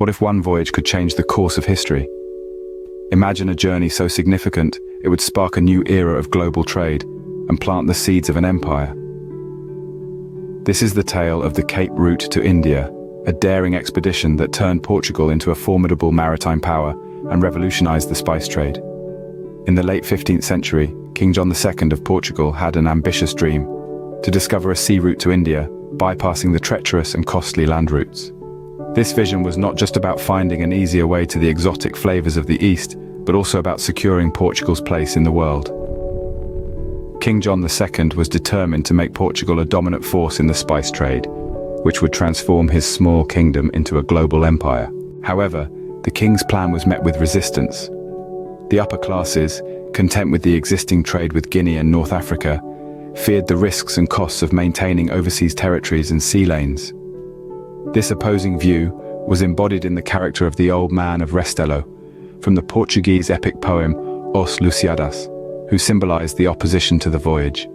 What if one voyage could change the course of history? Imagine a journey so significant it would spark a new era of global trade and plant the seeds of an empire. This is the tale of the Cape Route to India, a daring expedition that turned Portugal into a formidable maritime power and revolutionized the spice trade. In the late 15th century, King John II of Portugal had an ambitious dream: to discover a sea route to India, bypassing the treacherous and costly land routes. This vision was not just about finding an easier way to the exotic flavors of the East, but also about securing Portugal's place in the world. King John II was determined to make Portugal a dominant force in the spice trade, which would transform his small kingdom into a global empire. However, the king's plan was met with resistance. The upper classes, content with the existing trade with Guinea and North Africa, feared the risks and costs of maintaining overseas territories and sea lanes. This opposing view was embodied in the character of the Old Man of Restelo, from the Portuguese epic poem Os Lusíadas, who symbolized the opposition to the voyage.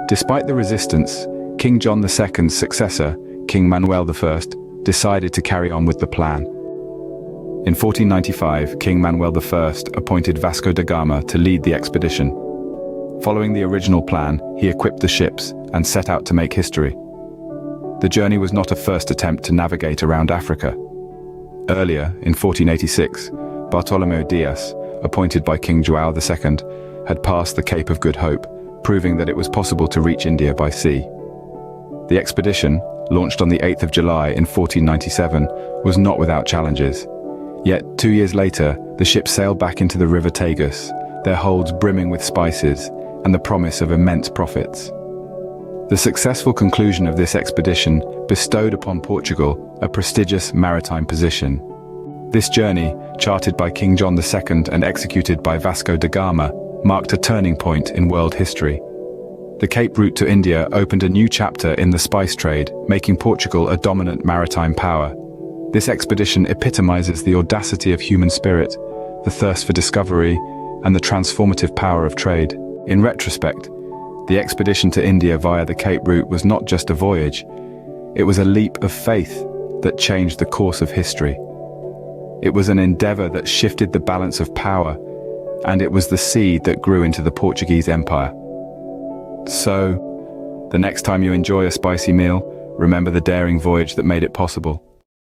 Despite the resistance, King John II's successor, King Manuel I, decided to carry on with the plan. In 1495, King Manuel I appointed Vasco da Gama to lead the expedition. Following the original plan, he equipped the ships and set out to make history. The journey was not a first attempt to navigate around Africa. Earlier, in 1486, Bartolomeu Dias, appointed by King João II, had passed the Cape of Good Hope, proving that it was possible to reach India by sea. The expedition, launched on the 8th of July in 1497, was not without challenges. Yet, 2 years later, the ships sailed back into the River Tagus, their holds brimming with spices and the promise of immense profits. The successful conclusion of this expedition bestowed upon Portugal a prestigious maritime position. This journey, charted by King John II and executed by Vasco da Gama, marked a turning point in world history. The Cape Route to India opened a new chapter in the spice trade, making Portugal a dominant maritime power. This expedition epitomizes the audacity of human spirit, the thirst for discovery, and the transformative power of trade. In retrospect, the expedition to India via the Cape Route was not just a voyage, it was a leap of faith that changed the course of history. It was an endeavor that shifted the balance of power, and it was the seed that grew into the Portuguese Empire. So, the next time you enjoy a spicy meal, remember the daring voyage that made it possible.